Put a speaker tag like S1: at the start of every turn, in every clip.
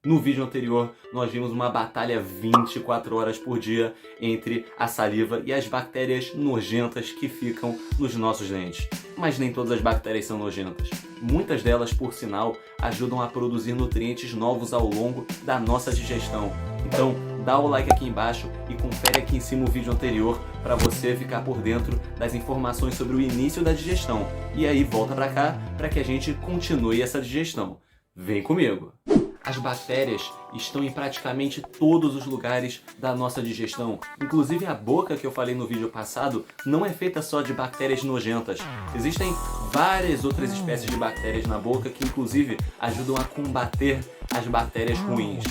S1: No vídeo anterior, nós vimos uma batalha 24 horas por dia entre a saliva e as bactérias nojentas que ficam nos nossos dentes. Mas nem todas as bactérias são nojentas. Muitas delas, por sinal, ajudam a produzir nutrientes novos ao longo da nossa digestão. Então, dá o like aqui embaixo e confere aqui em cima o vídeo anterior para você ficar por dentro das informações sobre o início da digestão. E aí volta para cá para que a gente continue essa digestão. Vem comigo! As bactérias estão em praticamente todos os lugares da nossa digestão. Inclusive a boca que eu falei no vídeo passado não é feita só de bactérias nojentas. Existem várias outras espécies de bactérias na boca que inclusive ajudam a combater as bactérias ruins.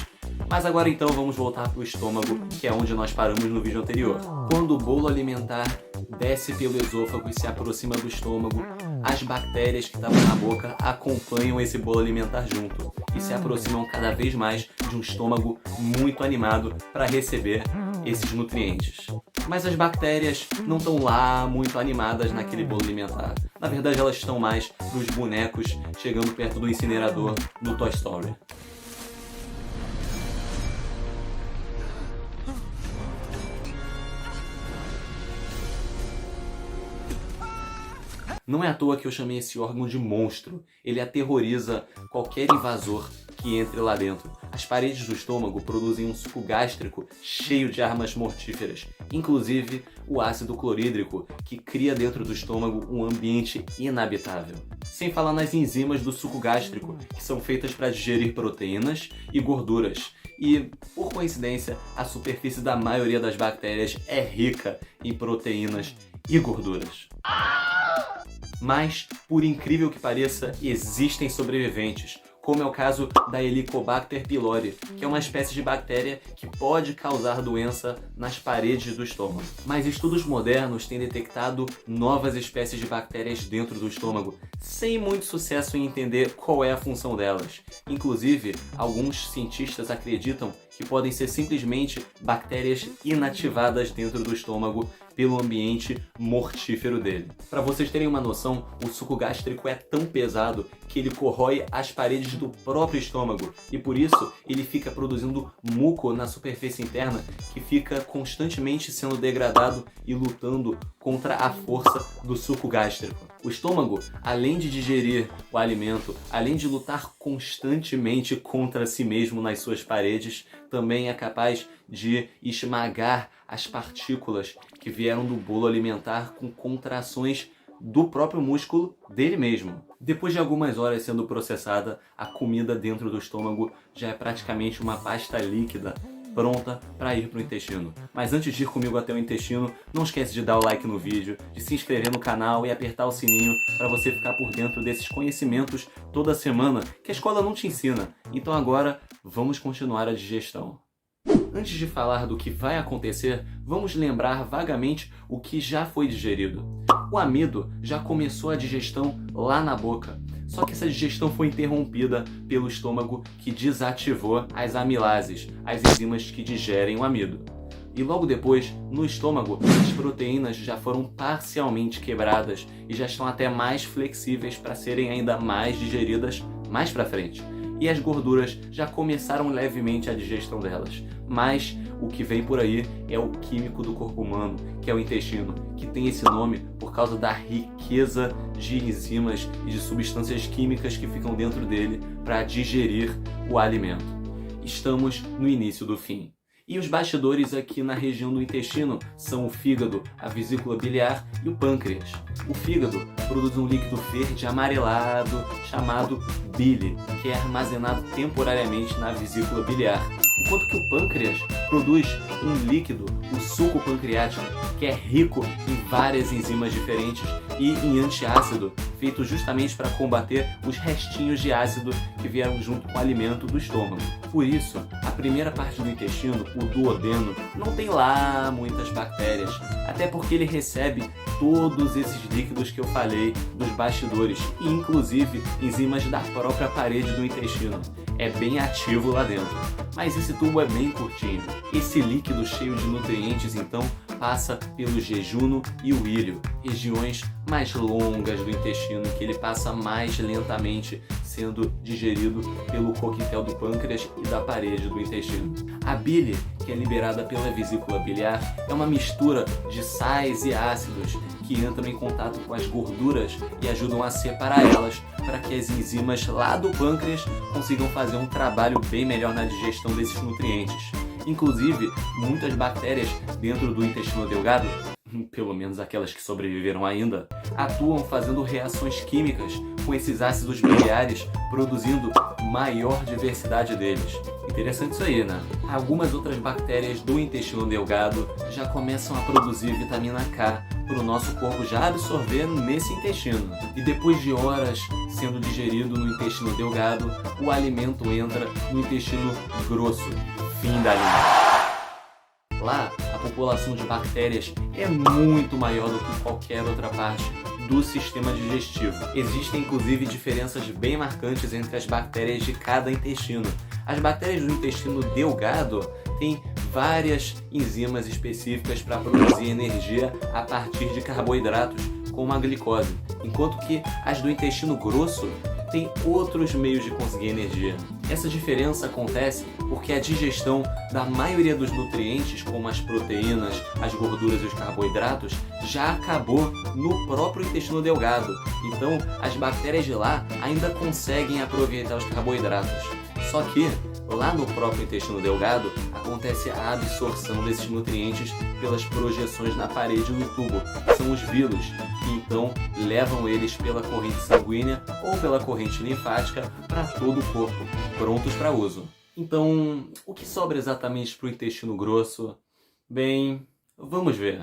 S1: Mas agora então vamos voltar para o estômago, que é onde nós paramos no vídeo anterior. Quando o bolo alimentar desce pelo esôfago e se aproxima do estômago, as bactérias que estavam na boca acompanham esse bolo alimentar junto e se aproximam cada vez mais de um estômago muito animado para receber esses nutrientes. Mas as bactérias não estão lá muito animadas naquele bolo alimentar. Na verdade, elas estão mais para os bonecos chegando perto do incinerador do Toy Story. Não é à toa que eu chamei esse órgão de monstro. Ele aterroriza qualquer invasor que entre lá dentro. As paredes do estômago produzem um suco gástrico cheio de armas mortíferas, inclusive o ácido clorídrico, que cria dentro do estômago um ambiente inabitável. Sem falar nas enzimas do suco gástrico, que são feitas para digerir proteínas e gorduras. E, por coincidência, a superfície da maioria das bactérias é rica em proteínas e gorduras. Mas, por incrível que pareça, existem sobreviventes, como é o caso da Helicobacter pylori, que é uma espécie de bactéria que pode causar doença nas paredes do estômago. Mas estudos modernos têm detectado novas espécies de bactérias dentro do estômago, sem muito sucesso em entender qual é a função delas. Inclusive, alguns cientistas acreditam que podem ser simplesmente bactérias inativadas dentro do estômago pelo ambiente mortífero dele. Para vocês terem uma noção, o suco gástrico é tão pesado que ele corrói as paredes do próprio estômago e por isso ele fica produzindo muco na superfície interna que fica constantemente sendo degradado e lutando contra a força do suco gástrico. O estômago, além de digerir o alimento, além de lutar constantemente contra si mesmo nas suas paredes, também é capaz de esmagar as partículas que vieram do bolo alimentar com contrações do próprio músculo dele mesmo. Depois de algumas horas sendo processada, a comida dentro do estômago já é praticamente uma pasta líquida, pronta para ir para o intestino. Mas antes de ir comigo até o intestino, não esquece de dar o like no vídeo, de se inscrever no canal e apertar o sininho para você ficar por dentro desses conhecimentos toda semana que a escola não te ensina. Então agora, vamos continuar a digestão. Antes de falar do que vai acontecer, vamos lembrar vagamente o que já foi digerido. O amido já começou a digestão lá na boca, só que essa digestão foi interrompida pelo estômago que desativou as amilases, as enzimas que digerem o amido. E logo depois, no estômago, as proteínas já foram parcialmente quebradas e já estão até mais flexíveis para serem ainda mais digeridas mais para frente. E as gorduras já começaram levemente a digestão delas. Mas o que vem por aí é o químico do corpo humano, que é o intestino, que tem esse nome por causa da riqueza de enzimas e de substâncias químicas que ficam dentro dele para digerir o alimento. Estamos no início do fim. E os bastidores aqui na região do intestino são o fígado, a vesícula biliar e o pâncreas. O fígado produz um líquido verde amarelado chamado bile, que é armazenado temporariamente na vesícula biliar. Enquanto que o pâncreas produz um líquido, o suco pancreático, que é rico em várias enzimas diferentes e em antiácido, feito justamente para combater os restinhos de ácido que vieram junto com o alimento do estômago. Por isso, a primeira parte do intestino, o duodeno, não tem lá muitas bactérias, até porque ele recebe todos esses líquidos que eu falei dos bastidores e inclusive enzimas da própria parede do intestino. É bem ativo lá dentro. Mas esse tubo é bem curtinho. Esse líquido cheio de nutrientes, então, passa pelo jejuno e o íleo, regiões mais longas do intestino, que ele passa mais lentamente, sendo digerido pelo coquetel do pâncreas e da parede do intestino. A bile, que é liberada pela vesícula biliar, é uma mistura de sais e ácidos que entram em contato com as gorduras e ajudam a separar elas para que as enzimas lá do pâncreas consigam fazer um trabalho bem melhor na digestão desses nutrientes. Inclusive, muitas bactérias dentro do intestino delgado, pelo menos aquelas que sobreviveram ainda, atuam fazendo reações químicas com esses ácidos biliares, produzindo maior diversidade deles. Interessante isso aí, né? Algumas outras bactérias do intestino delgado já começam a produzir vitamina K para o nosso corpo já absorver nesse intestino. E depois de horas sendo digerido no intestino delgado, o alimento entra no intestino grosso. Fim da linha. Lá, a população de bactérias é muito maior do que qualquer outra parte do sistema digestivo. Existem inclusive diferenças bem marcantes entre as bactérias de cada intestino. As bactérias do intestino delgado têm várias enzimas específicas para produzir energia a partir de carboidratos, como a glicose, enquanto que as do intestino grosso têm outros meios de conseguir energia. Essa diferença acontece porque a digestão da maioria dos nutrientes, como as proteínas, as gorduras e os carboidratos, já acabou no próprio intestino delgado. Então, as bactérias de lá ainda conseguem aproveitar os carboidratos. Só que, lá no próprio intestino delgado, acontece a absorção desses nutrientes pelas projeções na parede do tubo, que são os vilos, que então levam eles pela corrente sanguínea ou pela corrente linfática para todo o corpo, prontos para uso. Então, o que sobra exatamente para o intestino grosso? Bem, vamos ver.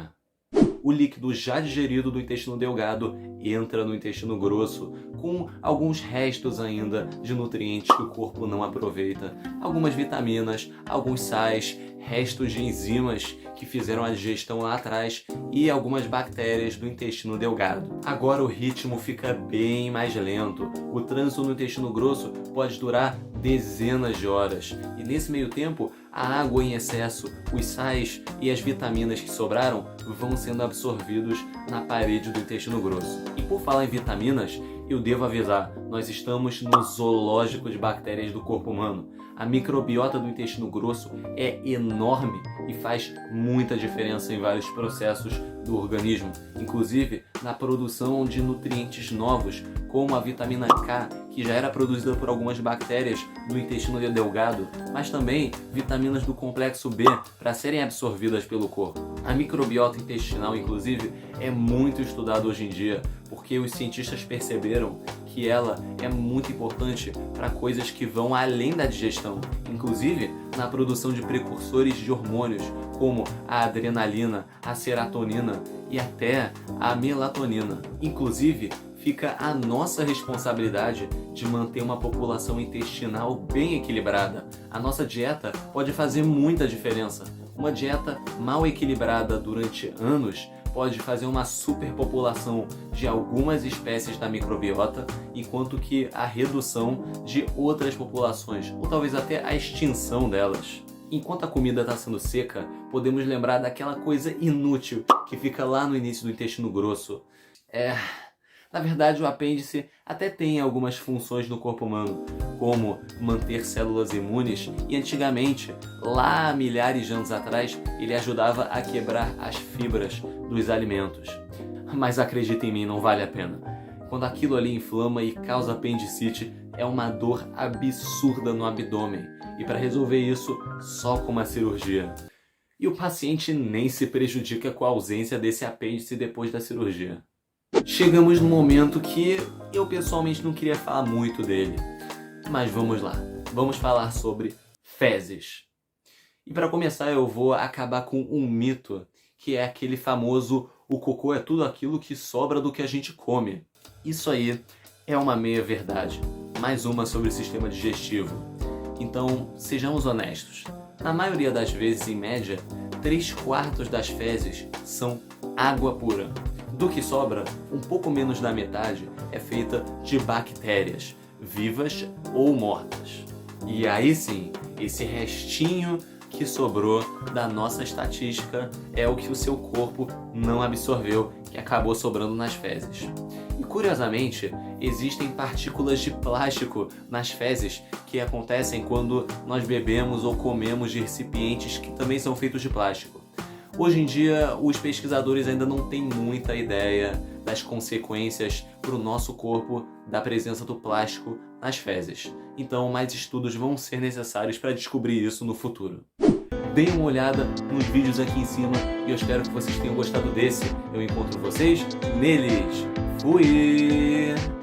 S1: O líquido já digerido do intestino delgado entra no intestino grosso com alguns restos ainda de nutrientes que o corpo não aproveita, algumas vitaminas, alguns sais, restos de enzimas que fizeram a digestão lá atrás e algumas bactérias do intestino delgado. Agora o ritmo fica bem mais lento. O trânsito no intestino grosso pode durar dezenas de horas e nesse meio tempo a água em excesso, os sais e as vitaminas que sobraram vão sendo absorvidos na parede do intestino grosso. E por falar em vitaminas, eu devo avisar, nós estamos no zoológico de bactérias do corpo humano. A microbiota do intestino grosso é enorme e faz muita diferença em vários processos do organismo, inclusive na produção de nutrientes novos, como a vitamina K, que já era produzida por algumas bactérias do intestino delgado, mas também vitaminas do complexo B para serem absorvidas pelo corpo. A microbiota intestinal, inclusive, é muito estudada hoje em dia, porque os cientistas perceberam que ela é muito importante para coisas que vão além da digestão, inclusive na produção de precursores de hormônios, como a adrenalina, a serotonina e até a melatonina. Inclusive, fica a nossa responsabilidade de manter uma população intestinal bem equilibrada. A nossa dieta pode fazer muita diferença. Uma dieta mal equilibrada durante anos pode fazer uma superpopulação de algumas espécies da microbiota, enquanto que a redução de outras populações, ou talvez até a extinção delas. Enquanto a comida está sendo seca, podemos lembrar daquela coisa inútil que fica lá no início do intestino grosso. Na verdade, o apêndice até tem algumas funções no corpo humano, como manter células imunes, e antigamente, lá há milhares de anos atrás, ele ajudava a quebrar as fibras dos alimentos. Mas acredita em mim, não vale a pena. Quando aquilo ali inflama e causa apendicite, é uma dor absurda no abdômen, e para resolver isso, só com uma cirurgia. E o paciente nem se prejudica com a ausência desse apêndice depois da cirurgia. Chegamos no momento que eu pessoalmente não queria falar muito dele, mas vamos lá, vamos falar sobre fezes. E para começar eu vou acabar com um mito, que é aquele famoso o cocô é tudo aquilo que sobra do que a gente come. Isso aí é uma meia verdade, mais uma sobre o sistema digestivo. Então, sejamos honestos, na maioria das vezes, em média, 3/4 das fezes são água pura. Do que sobra, um pouco menos da metade é feita de bactérias, vivas ou mortas. E aí sim, esse restinho que sobrou da nossa estatística é o que o seu corpo não absorveu, que acabou sobrando nas fezes. E curiosamente, existem partículas de plástico nas fezes que acontecem quando nós bebemos ou comemos de recipientes que também são feitos de plástico. Hoje em dia, os pesquisadores ainda não têm muita ideia das consequências para o nosso corpo da presença do plástico nas fezes. Então, mais estudos vão ser necessários para descobrir isso no futuro. Deem uma olhada nos vídeos aqui em cima e eu espero que vocês tenham gostado desse. Eu encontro vocês neles. Fui!